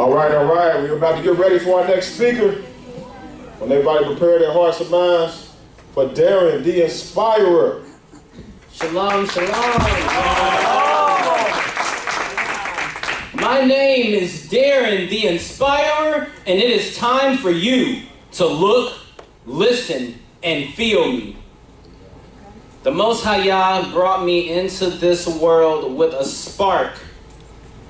All right. We're about to get ready for our next speaker. When everybody prepare their hearts and minds for Darren, the Inspirer. Shalom, shalom. My name is Darren, the Inspirer, and it is time for you to look, listen, and feel me. The Most High Yah brought me into this world with a spark,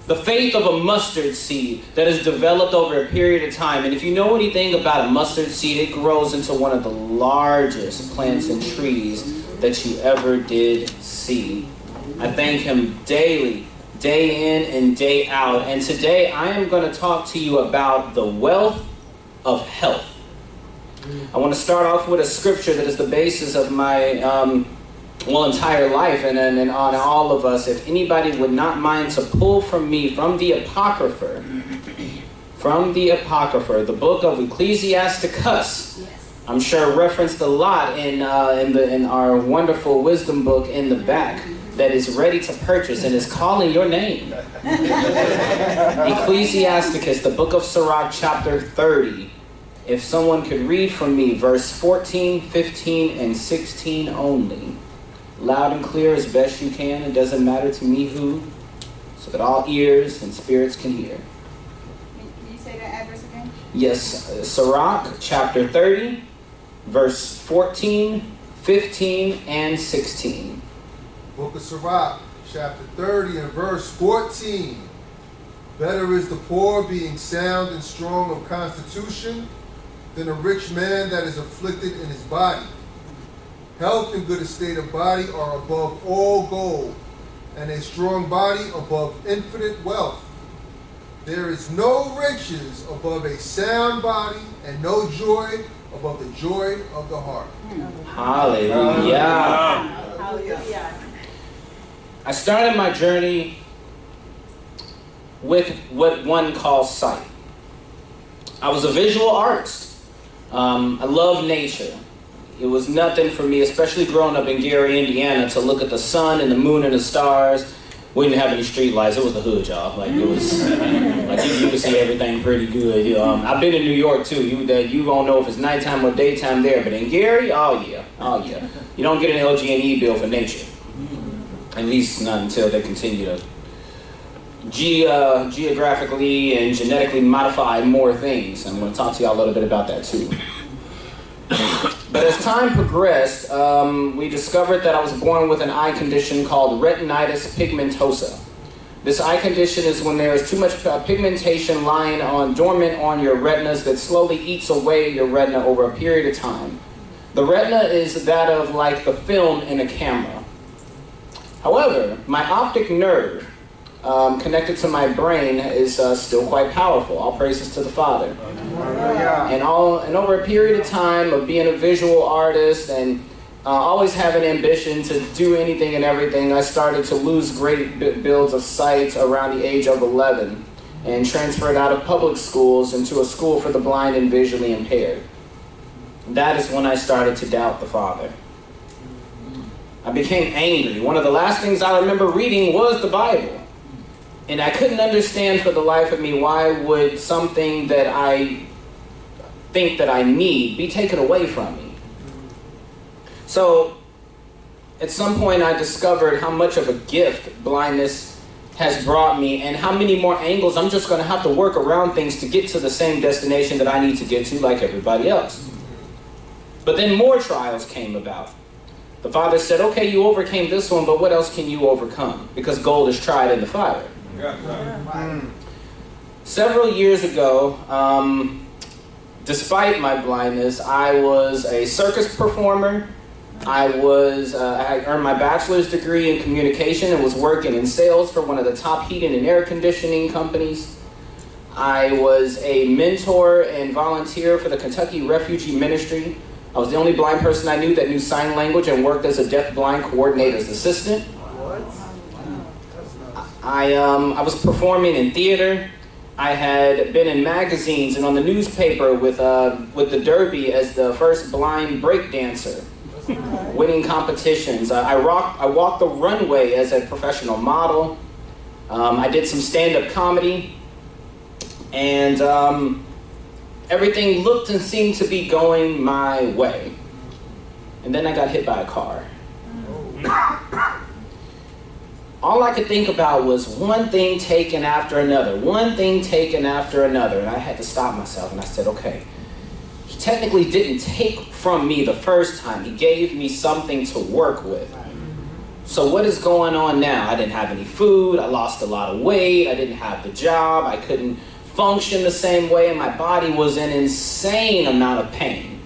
the faith of a mustard seed that has developed over a period of time. And if you know anything about a mustard seed, it grows into one of the largest plants and trees that you ever did see. I thank him daily, day in and day out. And today I am going to talk to you about the wealth of health. I want to start off with a scripture that is the basis of my entire life and on all of us. If anybody would not mind to pull from me from the Apocrypha, the book of Ecclesiasticus. I'm sure referenced a lot in our wonderful wisdom book in the back that is ready to purchase and is calling your name. Ecclesiasticus, the book of Sirach, chapter 30. If someone could read from me verse 14, 15, and 16 only. Loud and clear as best you can. It doesn't matter to me who, so that all ears and spirits can hear. Can you say that address again? Yes, Sirach, chapter 30, verse 14, 15, and 16. Book of Sirach, chapter 30 and verse 14. Better is the poor being sound and strong of constitution than a rich man that is afflicted in his body. Health and good estate of body are above all gold, and a strong body above infinite wealth. There is no riches above a sound body, and no joy above the joy of the heart. Hallelujah. Hallelujah. I started my journey with what one calls sight. I was a visual artist. I love nature. It was nothing for me, especially growing up in Gary, Indiana, to look at the sun and the moon and the stars. We didn't have any street lights. It was the hood, y'all. Like it was, like you could see everything pretty good. I've been in New York too. You don't know if it's nighttime or daytime there, but in Gary, oh yeah. You don't get an LG&E bill for nature, at least not until they continue to geographically and genetically modify more things. I'm going to talk to y'all a little bit about that too. But as time progressed, we discovered that I was born with an eye condition called retinitis pigmentosa. This eye condition is when there is too much pigmentation lying dormant on your retinas that slowly eats away your retina over a period of time. The retina is that of like the film in a camera. However, my optic nerve connected to my brain is still quite powerful. All praises to the Father. And over a period of time of being a visual artist and always having ambition to do anything and everything, I started to lose great builds of sight around the age of 11 and transferred out of public schools into a school for the blind and visually impaired. That is when I started to doubt the Father. I became angry. One of the last things I remember reading was the Bible. And I couldn't understand for the life of me why would something that I think that I need be taken away from me. So at some point I discovered how much of a gift blindness has brought me and how many more angles I'm just going to have to work around things to get to the same destination that I need to get to like everybody else. But then more trials came about. The Father said, okay, you overcame this one, but what else can you overcome? Because gold is tried in the fire. Several years ago, despite my blindness, I was a circus performer. I earned my bachelor's degree in communication and was working in sales for one of the top heating and air conditioning companies. I was a mentor and volunteer for the Kentucky Refugee Ministry. I was the only blind person I knew that knew sign language and worked as a deaf-blind coordinator's assistant. I was performing in theater. I had been in magazines and on the newspaper with the Derby as the first blind break dancer, winning competitions. I walked the runway as a professional model. I did some stand-up comedy. And everything looked and seemed to be going my way. And then I got hit by a car. All I could think about was one thing taken after another, one thing taken after another. And I had to stop myself and I said, okay, he technically didn't take from me the first time. He gave me something to work with. So what is going on now? I didn't have any food. I lost a lot of weight. I didn't have the job. I couldn't function the same way, and my body was in an insane amount of pain.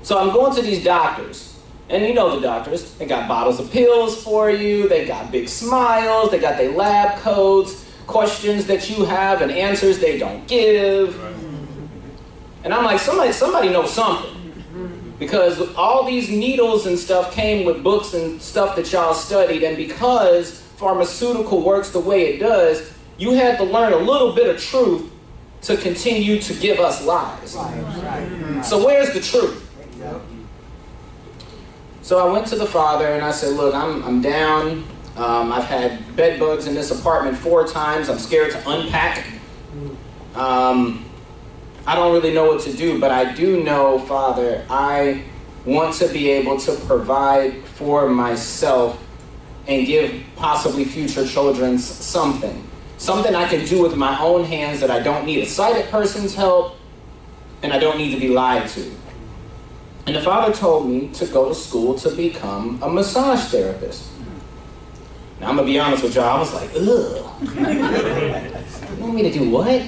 So I'm going to these doctors, and you know the doctors, they got bottles of pills for you, they got big smiles, they got their lab coats, questions that you have and answers they don't give. And I'm like, somebody knows something. Because all these needles and stuff came with books and stuff that y'all studied, and because pharmaceutical works the way it does, you had to learn a little bit of truth to continue to give us lies. So where's the truth? So I went to the father and I said, look, I'm down. I've had bed bugs in this apartment 4 times. I'm scared to unpack. I don't really know what to do, but I do know, Father, I want to be able to provide for myself and give possibly future children something. Something I can do with my own hands that I don't need a sighted person's help and I don't need to be lied to. And the father told me to go to school to become a massage therapist. Now I'm gonna be honest with y'all, I was like, ugh. You want me to do what?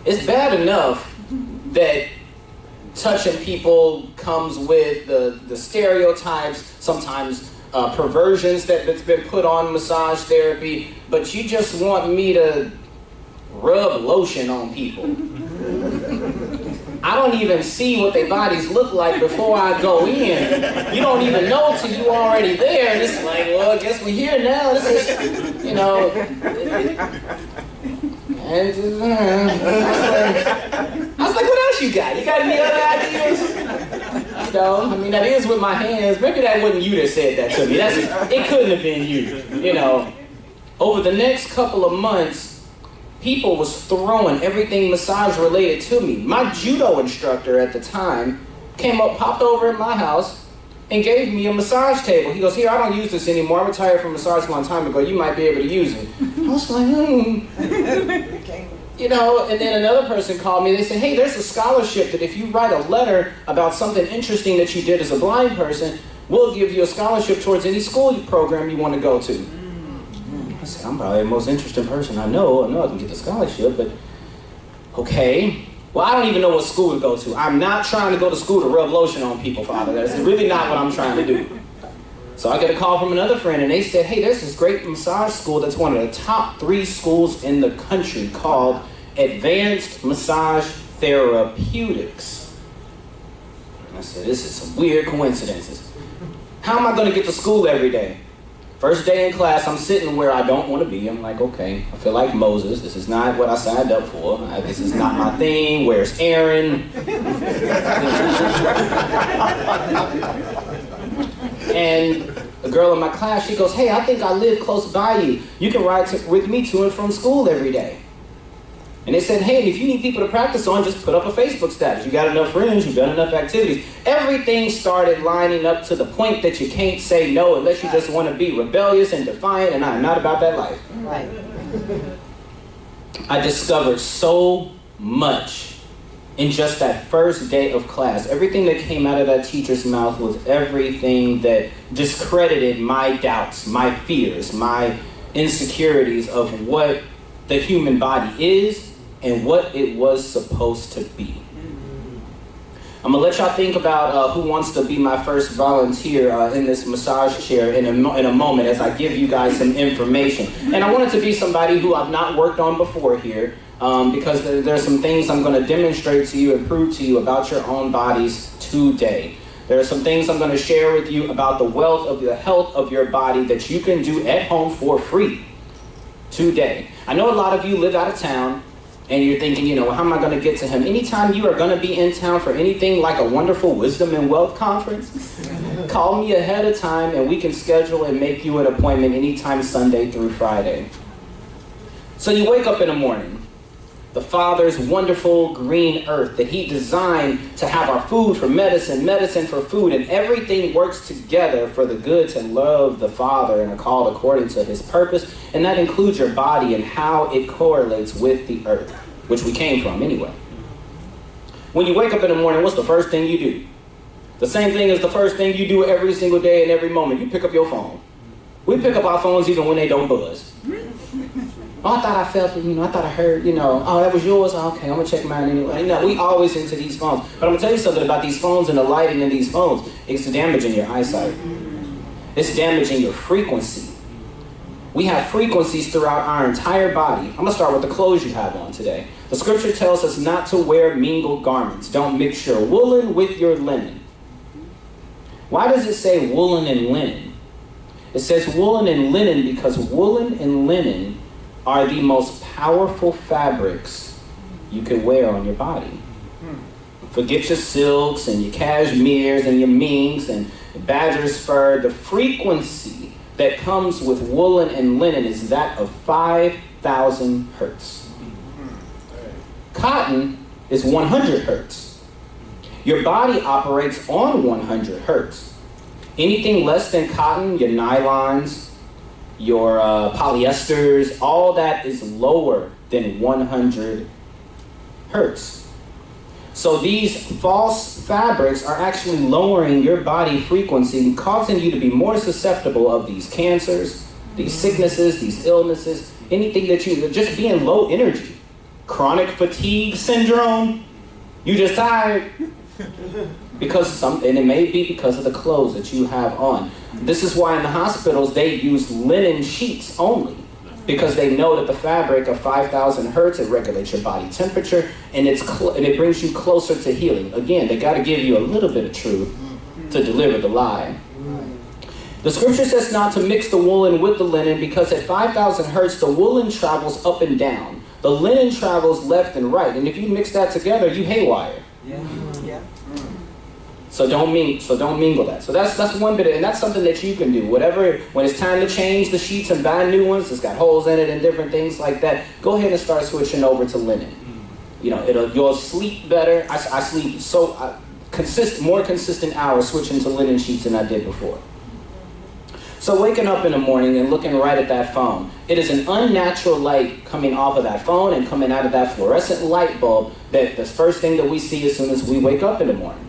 It's bad enough that touching people comes with the stereotypes, sometimes perversions that's been put on massage therapy, but you just want me to rub lotion on people. I don't even see what their bodies look like before I go in. You don't even know till you already there, and it's like, well, I guess we're here now. This is, you know. And I was like, what else you got? You got any other ideas? You know, I mean, that is with my hands. Maybe that wasn't you that said that to me. It couldn't have been you. You know, over the next couple of months, people was throwing everything massage related to me. My judo instructor at the time came up, popped over in my house, and gave me a massage table. He goes, here, I don't use this anymore. I retired from massage a long time ago. You might be able to use it. I was like, You know, and then another person called me. They said, hey, there's a scholarship that if you write a letter about something interesting that you did as a blind person, we'll give you a scholarship towards any school program you want to go to. I said, I'm probably the most interesting person I know. I know I can get the scholarship, but okay. Well, I don't even know what school to go to. I'm not trying to go to school to rub lotion on people, Father. That's really not what I'm trying to do. So I get a call from another friend, and they said, hey, there's this great massage school that's one of the top 3 schools in the country called Advanced Massage Therapeutics. And I said, this is some weird coincidences. How am I going to get to school every day? First day in class, I'm sitting where I don't want to be. I'm like, okay, I feel like Moses. This is not what I signed up for. This is not my thing. Where's Aaron? And a girl in my class, she goes, hey, I think I live close by you. You can ride with me to and from school every day. And they said, hey, if you need people to practice on, just put up a Facebook status. You got enough friends, you've done enough activities. Everything started lining up to the point that you can't say no unless you just want to be rebellious and defiant, and I'm not about that life. Right. I discovered so much in just that first day of class. Everything that came out of that teacher's mouth was everything that discredited my doubts, my fears, my insecurities of what the human body is and what it was supposed to be. I'm gonna let y'all think about who wants to be my first volunteer in this massage chair in a moment as I give you guys some information. And I want it to be somebody who I've not worked on before here because there's some things I'm gonna demonstrate to you and prove to you about your own bodies today. There are some things I'm gonna share with you about the wealth of the health of your body that you can do at home for free today. I know a lot of you live out of town and you're thinking, you know, how am I going to get to him? Anytime you are going to be in town for anything like a wonderful wisdom and wealth conference, call me ahead of time and we can schedule and make you an appointment anytime Sunday through Friday. So you wake up in the morning the Father's wonderful green earth that he designed to have our food for medicine, medicine for food, and everything works together for the good to love the Father and are called according to his purpose. And that includes your body and how it correlates with the earth, which we came from anyway. When you wake up in the morning, what's the first thing you do? The same thing as the first thing you do every single day and every moment. You pick up your phone. We pick up our phones even when they don't buzz. Oh, I thought I felt it, I thought I heard, oh, that was yours? Oh, okay, I'm going to check mine anyway. We always into these phones. But I'm going to tell you something about these phones and the lighting in these phones. It's damaging your eyesight. It's damaging your frequency. We have frequencies throughout our entire body. I'm going to start with the clothes you have on today. The scripture tells us not to wear mingled garments. Don't mix your woolen with your linen. Why does it say woolen and linen? It says woolen and linen because woolen and linen are the most powerful fabrics you can wear on your body. Forget your silks and your cashmeres and your minks and badger's fur. The frequency that comes with woolen and linen is that of 5,000 hertz. Cotton is 100 hertz. Your body operates on 100 hertz. Anything less than cotton, your nylons, your polyesters, all that is lower than 100 hertz. So these false fabrics are actually lowering your body frequency and causing you to be more susceptible of these cancers, these sicknesses, these illnesses, anything that just being low energy. Chronic fatigue syndrome, you just tired. And it may be because of the clothes that you have on. This is why in the hospitals they use linen sheets only, because they know that the fabric of 5,000 hertz, it regulates your body temperature, and it brings you closer to healing. Again, they got to give you a little bit of truth to deliver the lie. The scripture says not to mix the woolen with the linen because at 5,000 hertz, the woolen travels up and down. The linen travels left and right, and if you mix that together, you haywire. So don't mingle that. So that's one bit, and that's something that you can do. Whatever, when it's time to change the sheets and buy new ones, it's got holes in it and different things like that. Go ahead and start switching over to linen. You'll sleep better. I sleep more consistent hours switching to linen sheets than I did before. So waking up in the morning and looking right at that phone, it is an unnatural light coming off of that phone and coming out of that fluorescent light bulb that the first thing that we see as soon as we wake up in the morning.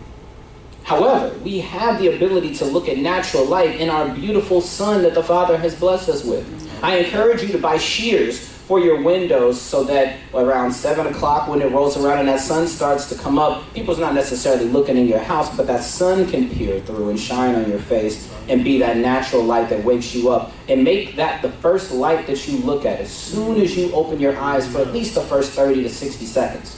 However, we have the ability to look at natural light in our beautiful sun that the Father has blessed us with. I encourage you to buy shears for your windows so that around 7 o'clock when it rolls around and that sun starts to come up, people's not necessarily looking in your house, but that sun can peer through and shine on your face and be that natural light that wakes you up. And make that the first light that you look at as soon as you open your eyes for at least the first 30 to 60 seconds.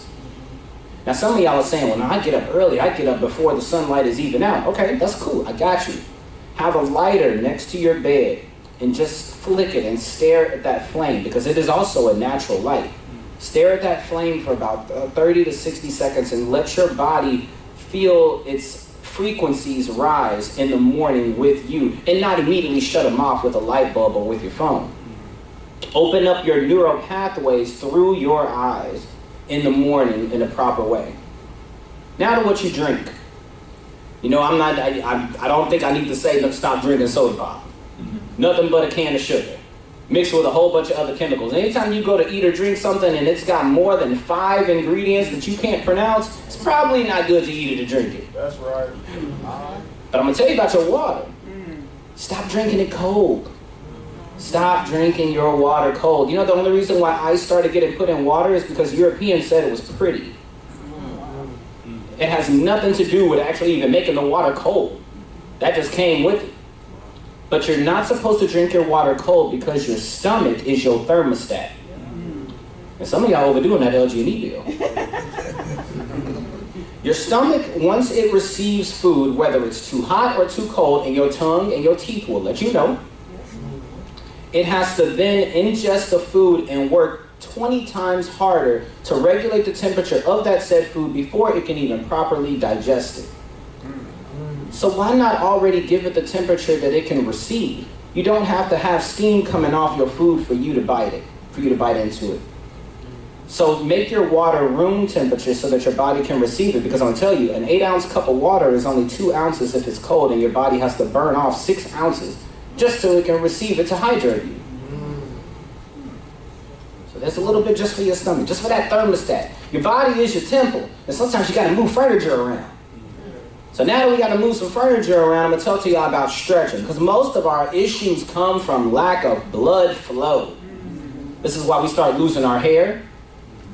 Now some of y'all are saying, well, no, I get up early. I get up before the sunlight is even out. Okay, that's cool. I got you. Have a lighter next to your bed and just flick it and stare at that flame because it is also a natural light. Stare at that flame for about 30 to 60 seconds and let your body feel its frequencies rise in the morning with you and not immediately shut them off with a light bulb or with your phone. Open up your neural pathways through your eyes in the morning in a proper way. Now to what you drink. I don't think I need to say stop drinking soda pop. Nothing but a can of sugar, mixed with a whole bunch of other chemicals. Anytime you go to eat or drink something and it's got more than 5 ingredients that you can't pronounce, it's probably not good to eat it or drink it. That's right. But I'm gonna tell you about your water. Stop drinking it cold. Stop drinking your water cold. The only reason why ice started getting put in water is because Europeans said it was pretty. It has nothing to do with actually even making the water cold. That just came with it. But you're not supposed to drink your water cold because your stomach is your thermostat. And some of y'all overdoing that LG&E bill. Your stomach, once it receives food, whether it's too hot or too cold, and your tongue and your teeth will let you know, it has to then ingest the food and work 20 times harder to regulate the temperature of that said food before it can even properly digest it. So why not already give it the temperature that it can receive? You don't have to have steam coming off your food for you to bite into it. So make your water room temperature so that your body can receive it, because I'm gonna tell you, an 8-ounce cup of water is only 2 ounces if it's cold, and your body has to burn off 6 ounces just so it can receive it to hydrate you. So there's a little bit just for your stomach, just for that thermostat. Your body is your temple, and sometimes you gotta move furniture around. So now that we gotta move some furniture around, I'm gonna talk to y'all about stretching, because most of our issues come from lack of blood flow. This is why we start losing our hair.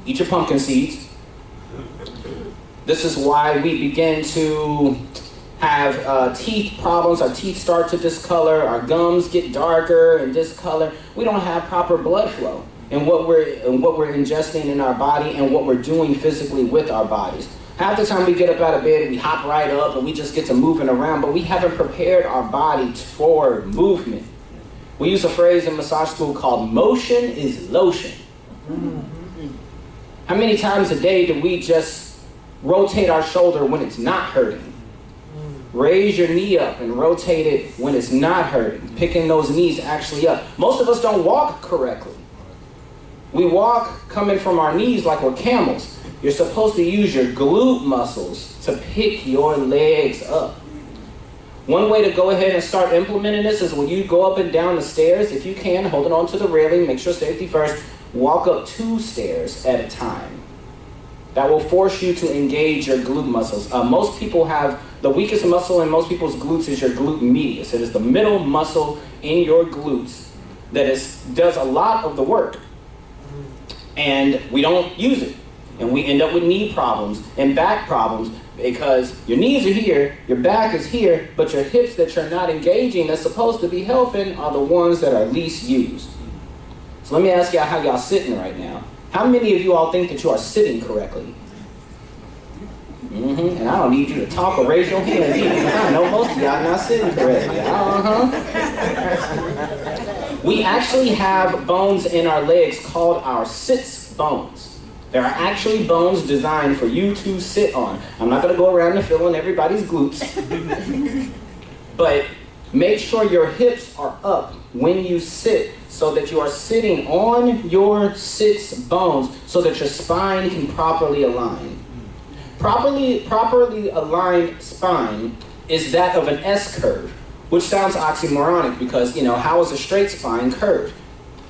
Eat your pumpkin seeds. This is why we begin to have teeth problems. Our teeth start to discolor. Our gums get darker and discolor. We don't have proper blood flow in what we're ingesting in our body and what we're doing physically with our bodies. Half the time we get up out of bed, we hop right up and we just get to moving around, but we haven't prepared our body for movement. We use a phrase in massage school called motion is lotion. How many times a day do we just rotate our shoulder when it's not hurting? Raise your knee up and rotate it when it's not hurting, picking those knees actually up. Most of us don't walk correctly. We walk coming from our knees like we're camels. You're supposed to use your glute muscles to pick your legs up. One way to go ahead and start implementing this is when you go up and down the stairs, if you can, holding on to the railing, make sure safety first, walk up 2 stairs at a time. That will force you to engage your glute muscles. Most people have, the weakest muscle in most people's glutes is your glute medius. It is the middle muscle in your glutes that does a lot of the work. And we don't use it. And we end up with knee problems and back problems because your knees are here, your back is here, but your hips that you're not engaging that's supposed to be helping are the ones that are least used. So let me ask y'all how y'all sitting right now. How many of you all think that you are sitting correctly? And I don't need you to talk or raise your hands either, because I know most of y'all not sitting correctly. We actually have bones in our legs called our sits bones. There are actually bones designed for you to sit on. I'm not going to go around and fill in everybody's glutes. But make sure your hips are up when you sit so that you are sitting on your sits bones so that your spine can properly align. Properly aligned spine is that of an S-curve, which sounds oxymoronic because, how is a straight spine curved?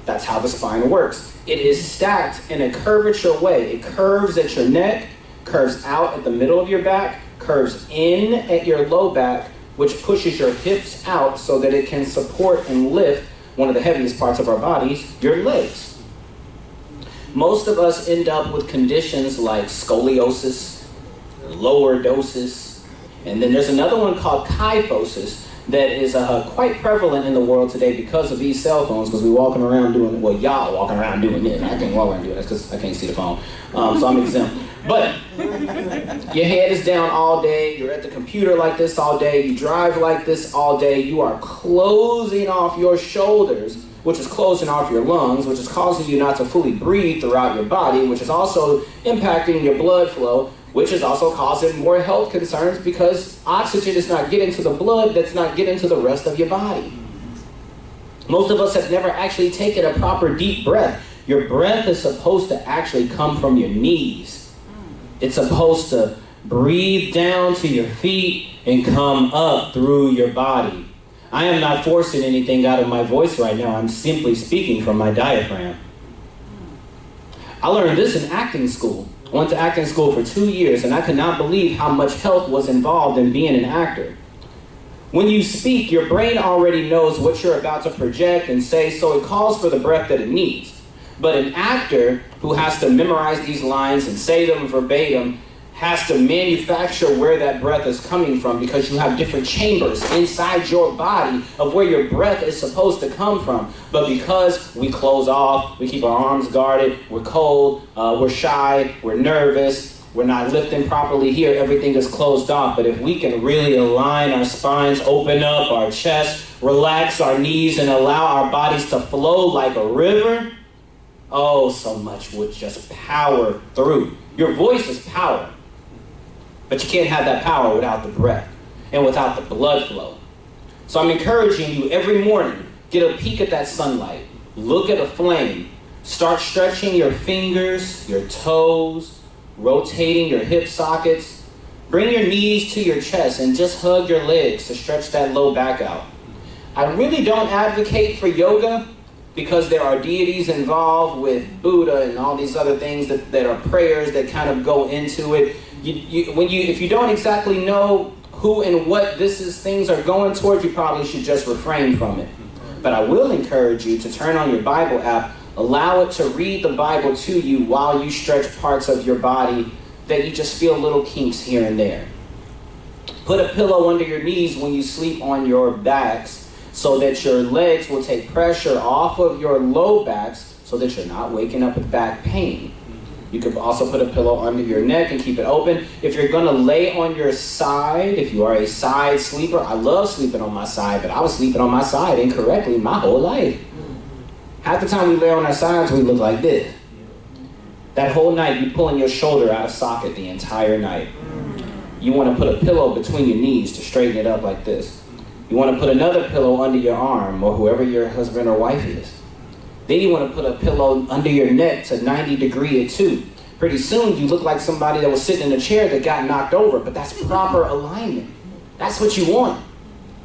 That's how the spine works. It is stacked in a curvature way. It curves at your neck, curves out at the middle of your back, curves in at your low back, which pushes your hips out so that it can support and lift one of the heaviest parts of our bodies, your legs. Most of us end up with conditions like scoliosis, lordosis, and then there's another one called kyphosis that is quite prevalent in the world today because of these cell phones, because we're walking around doing, well, y'all walking around doing this. I can't walk around doing this because I can't see the phone, so I'm exempt. But your head is down all day, you're at the computer like this all day, you drive like this all day, you are closing off your shoulders, which is closing off your lungs, which is causing you not to fully breathe throughout your body, which is also impacting your blood flow, which is also causing more health concerns because oxygen is not getting to the blood that's not getting to the rest of your body. Most of us have never actually taken a proper deep breath. Your breath is supposed to actually come from your knees. It's supposed to breathe down to your feet and come up through your body. I am not forcing anything out of my voice right now. I'm simply speaking from my diaphragm. I learned this in acting school. I went to acting school for 2 years, and I could not believe how much health was involved in being an actor. When you speak, your brain already knows what you're about to project and say, so it calls for the breath that it needs. But an actor who has to memorize these lines and say them verbatim has to manufacture where that breath is coming from because you have different chambers inside your body of where your breath is supposed to come from. But because we close off, we keep our arms guarded, we're cold, we're shy, we're nervous, we're not lifting properly here, everything is closed off. But if we can really align our spines, open up our chest, relax our knees, and allow our bodies to flow like a river, oh, so much would just power through. Your voice is power. But you can't have that power without the breath and without the blood flow. So I'm encouraging you every morning, get a peek at that sunlight, look at a flame, Start stretching your fingers, your toes, rotating your hip sockets. Bring your knees to your chest and just hug your legs to stretch that low back out. I really don't advocate for yoga because there are deities involved with Buddha and all these other things that are prayers that kind of go into it. If you don't exactly know who and what things are going towards, you probably should just refrain from it. But I will encourage you to turn on your Bible app, allow it to read the Bible to you while you stretch parts of your body that you just feel little kinks here and there. Put a pillow under your knees when you sleep on your backs so that your legs will take pressure off of your low backs so that you're not waking up with back pain. You could also put a pillow under your neck and keep it open. If you're going to lay on your side, if you are a side sleeper, I love sleeping on my side, but I was sleeping on my side incorrectly my whole life. Half the time we lay on our sides, we look like this. That whole night, you're pulling your shoulder out of socket the entire night. You want to put a pillow between your knees to straighten it up like this. You want to put another pillow under your arm or whoever your husband or wife is. Then you want to put a pillow under your neck to 90 degree it too. Pretty soon you look like somebody that was sitting in a chair that got knocked over, but that's proper alignment. That's what you want.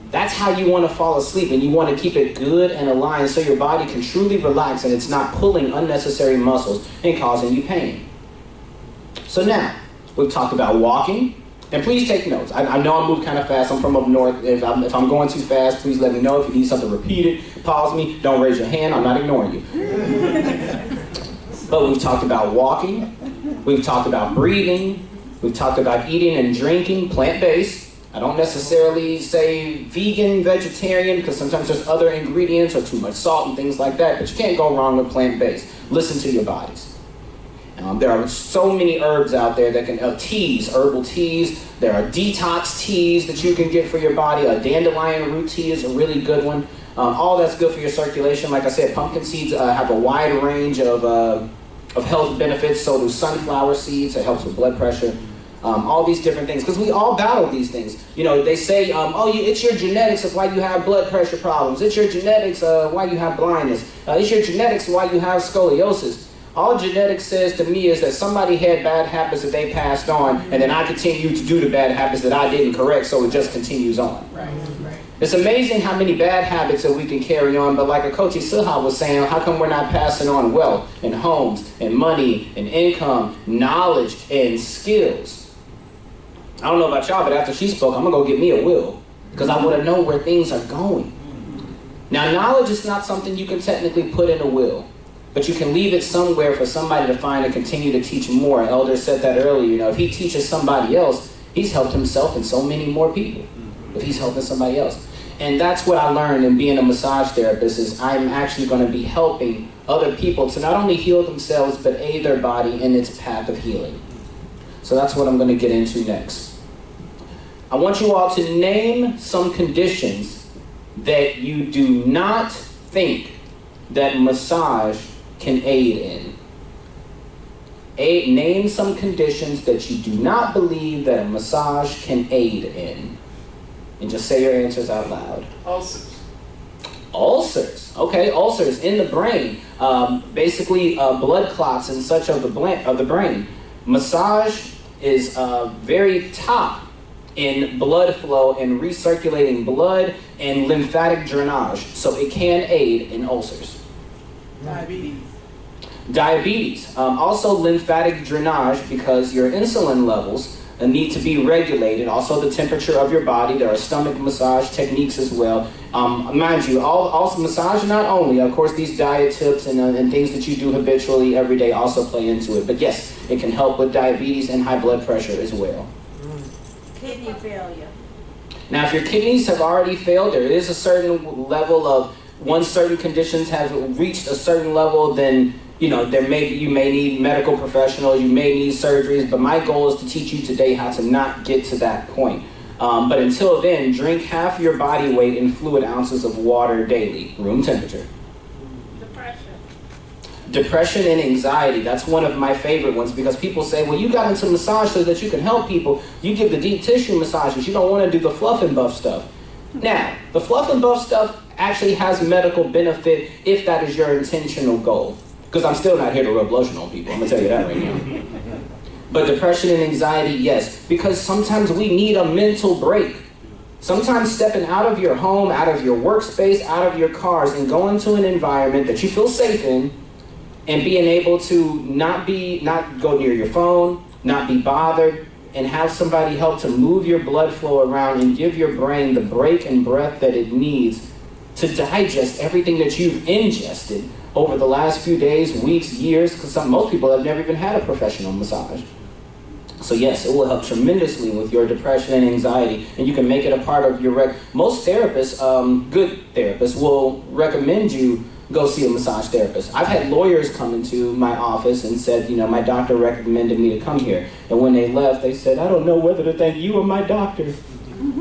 That's how you want to fall asleep, and you want to keep it good and aligned so your body can truly relax and it's not pulling unnecessary muscles and causing you pain. So now, we've talked about walking. And please take notes. I know I move kind of fast. I'm from up north. If I'm going too fast, please let me know. If you need something repeated, pause me. Don't raise your hand. I'm not ignoring you. But we've talked about walking. We've talked about breathing. We've talked about eating and drinking, plant-based. I don't necessarily say vegan, vegetarian, because sometimes there's other ingredients or too much salt and things like that. But you can't go wrong with plant-based. Listen to your bodies. There are so many herbs out there that can, teas, herbal teas. There are detox teas that you can get for your body. A dandelion root tea is a really good one. All that's good for your circulation. Like I said, pumpkin seeds have a wide range of health benefits. So do sunflower seeds. It helps with blood pressure. All these different things. Because we all battle these things. You know, they say, it's your genetics of why you have blood pressure problems. It's your genetics why you have blindness. It's your genetics why you have scoliosis. All genetics says to me is that somebody had bad habits that they passed on, and then I continue to do the bad habits that I didn't correct, so it just continues on. Right. It's amazing how many bad habits that we can carry on, but like Coach Suha was saying, how come we're not passing on wealth and homes and money and income, knowledge and skills? I don't know about y'all, but after she spoke, I'm going to go get me a will, because I want to know where things are going. Now, knowledge is not something you can technically put in a will. But you can leave it somewhere for somebody to find and continue to teach more. Elder said that earlier. You know, if he teaches somebody else, he's helped himself and so many more people. If he's helping somebody else. And that's what I learned in being a massage therapist is I'm actually going to be helping other people to not only heal themselves, but aid their body in its path of healing. So that's what I'm going to get into next. I want you all to name some conditions that you do not think that massage can aid in. Name some conditions that you do not believe that a massage can aid in. And just say your answers out loud. Ulcers. Ulcers. Okay, ulcers in the brain. Basically blood clots and such of the brain. Massage is very top in blood flow and recirculating blood and lymphatic drainage. So it can aid in ulcers. Diabetes. Also lymphatic drainage because your insulin levels need to be regulated. Also the temperature of your body. There are stomach massage techniques as well. Mind you, also massage not only, of course these diet tips and things that you do habitually every day also play into it. But yes, it can help with diabetes and high blood pressure as well. Kidney failure. Now if your kidneys have already failed, there is a certain level of, once certain conditions have reached a certain level, then you may need medical professionals, you may need surgeries, but my goal is to teach you today how to not get to that point. But until then, drink half your body weight in fluid ounces of water daily, room temperature. Depression and anxiety, that's one of my favorite ones because people say, well, you got into massage so that you can help people. You give the deep tissue massages. You don't want to do the fluff and buff stuff. Now, the fluff and buff stuff actually has medical benefit if that is your intentional goal. Because I'm still not here to rub lotion on people. I'm gonna tell you that right now. But depression and anxiety, yes. Because sometimes we need a mental break. Sometimes stepping out of your home, out of your workspace, out of your cars, and going to an environment that you feel safe in, and being able to not go near your phone, not be bothered, and have somebody help to move your blood flow around and give your brain the break and breath that it needs to digest everything that you've ingested over the last few days, weeks, years, because most people have never even had a professional massage. So yes, it will help tremendously with your depression and anxiety, and you can make it a part of your most therapists, good therapists, will recommend you go see a massage therapist. I've had lawyers come into my office and said, my doctor recommended me to come here. And when they left, they said, I don't know whether to thank you or my doctor.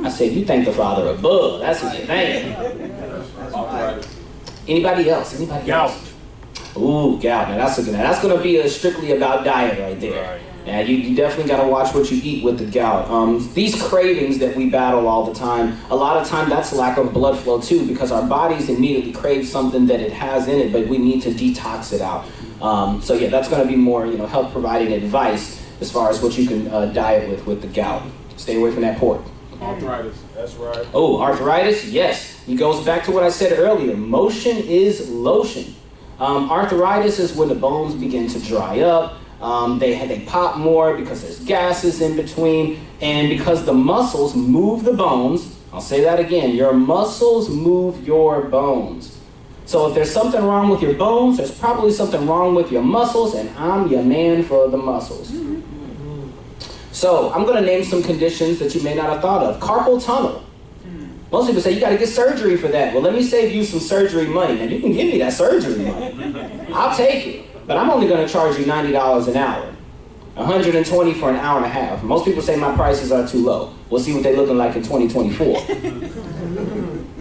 I said, you thank the Father above. That's what you thank. Anybody else? Gout. Ooh, gout. Now that's going to be strictly about diet right there. Right. And you definitely got to watch what you eat with the gout. These cravings that we battle all the time, a lot of time that's lack of blood flow too, because our bodies immediately crave something that it has in it, but we need to detox it out. So yeah, that's going to be more, help providing advice as far as what you can diet with the gout. Stay away from that pork. Arthritis. That's right. Oh, arthritis, yes. It goes back to what I said earlier. Motion is lotion. Arthritis is when the bones begin to dry up. They pop more because there's gases in between, and because the muscles move the bones. I'll say that again, your muscles move your bones. So if there's something wrong with your bones, there's probably something wrong with your muscles, and I'm your man for the muscles. So I'm going to name some conditions that you may not have thought of. Carpal tunnel. Most people say you got to get surgery for that. Well, let me save you some surgery money. And you can give me that surgery money. I'll take it. But I'm only going to charge you $90 an hour, $120 for an hour and a half. Most people say my prices are too low. We'll see what they're looking like in 2024.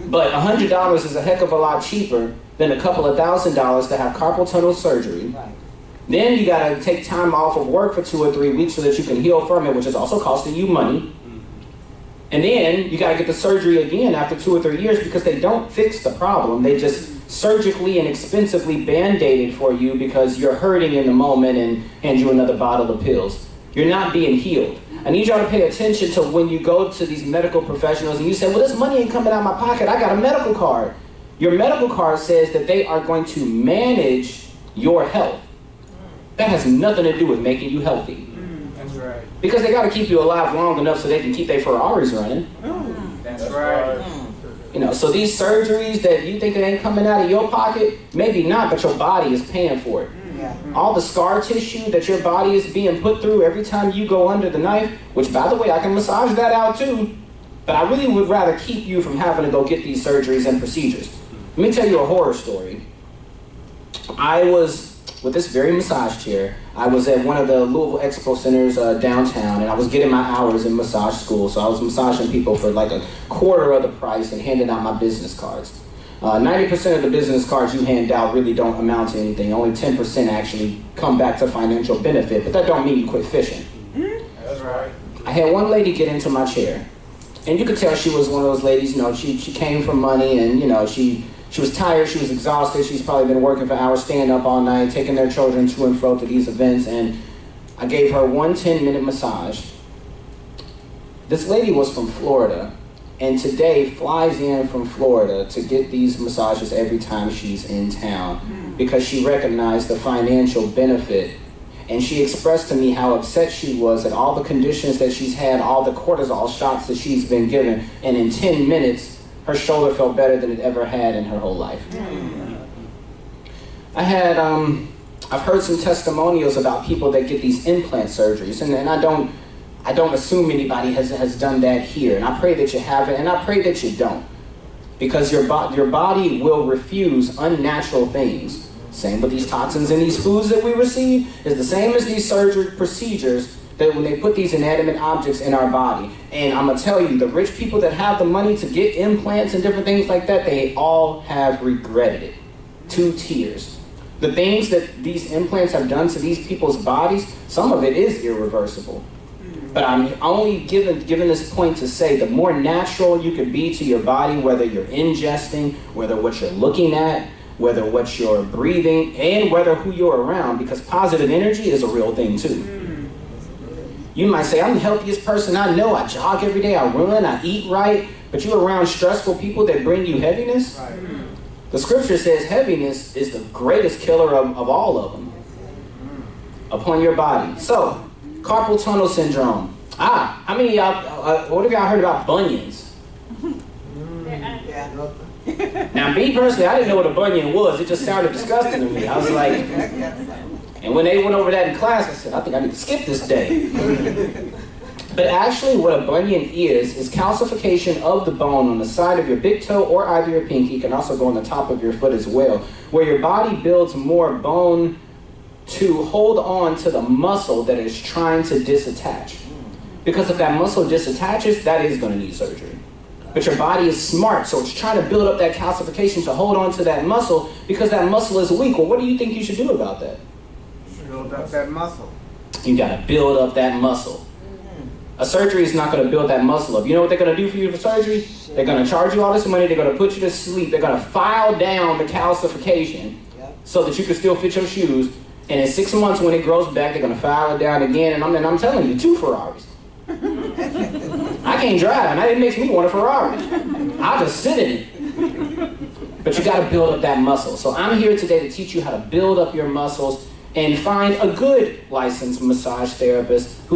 But $100 is a heck of a lot cheaper than a couple of $1,000s to have carpal tunnel surgery. Right. Then you got to take time off of work for 2 or 3 weeks so that you can heal from it, which is also costing you money. And then you got to get the surgery again after 2 or 3 years because they don't fix the problem. They just surgically and expensively band-aid it for you because you're hurting in the moment and hand you another bottle of pills. You're not being healed. I need y'all to pay attention to when you go to these medical professionals and you say, well, this money ain't coming out of my pocket. I got a medical card. Your medical card says that they are going to manage your health. That has nothing to do with making you healthy. That's right. Because they got to keep you alive long enough so they can keep their Ferraris running. That's right. So these surgeries that you think it ain't coming out of your pocket, maybe not, but your body is paying for it. All the scar tissue that your body is being put through every time you go under the knife, which by the way, I can massage that out too, but I really would rather keep you from having to go get these surgeries and procedures. Let me tell you a horror story. I was with this very massage chair. I was at one of the Louisville Expo Centers downtown, and I was getting my hours in massage school, so I was massaging people for like a quarter of the price and handing out my business cards. 90% of the business cards you hand out really don't amount to anything. Only 10% actually come back to financial benefit, but that don't mean you quit fishing. That's right. I had one lady get into my chair, and you could tell she was one of those ladies, she came from money, and she was tired, she was exhausted, she's probably been working for hours, staying up all night, taking their children to and fro to these events, and I gave her one 10-minute massage. This lady was from Florida, and today flies in from Florida to get these massages every time she's in town because she recognized the financial benefit. And she expressed to me how upset she was at all the conditions that she's had, all the cortisol shots that she's been given, and in 10 minutes, her shoulder felt better than it ever had in her whole life. I've heard some testimonials about people that get these implant surgeries, and I don't assume anybody has done that here, and I pray that you haven't, and I pray that you don't, because your body will refuse unnatural things. Same with these toxins and these foods that we receive is the same as these surgery procedures that when they put these inanimate objects in our body. And I'm gonna tell you, the rich people that have the money to get implants and different things like that, they all have regretted it to tears. The things that these implants have done to these people's bodies, some of it is irreversible. But I'm only given this point to say the more natural you can be to your body, whether you're ingesting, whether what you're looking at, whether what you're breathing, and whether who you're around, because positive energy is a real thing too. You might say, I'm the healthiest person I know. I jog every day, I run, I eat right, but you're around stressful people that bring you heaviness. The scripture says heaviness is the greatest killer of all of them upon your body. So, carpal tunnel syndrome. How many of y'all, what have y'all heard about bunions? Now, me personally, I didn't know what a bunion was. It just sounded disgusting to me. I was like, and when they went over that in class, I said, I think I need to skip this day. But actually, what a bunion is calcification of the bone on the side of your big toe or either your pinky. It can also go on the top of your foot as well, where your body builds more bone to hold on to the muscle that is trying to disattach. Because if that muscle disattaches, that is going to need surgery. But your body is smart, so it's trying to build up that calcification to hold on to that muscle because that muscle is weak. Well, what do you think you should do about that? Build up that muscle. You got to build up that muscle. A surgery is not going to build that muscle up. You know what they're going to do for you for surgery? They're going to charge you all this money. They're going to put you to sleep. They're going to file down the calcification so that you can still fit your shoes. And in 6 months when it grows back, they're going to file it down again. And I'm telling you, 2 Ferraris. I can't drive, and it makes me want a Ferrari. I'll just sit in it. But you got to build up that muscle. So I'm here today to teach you how to build up your muscles and find a good licensed massage therapist who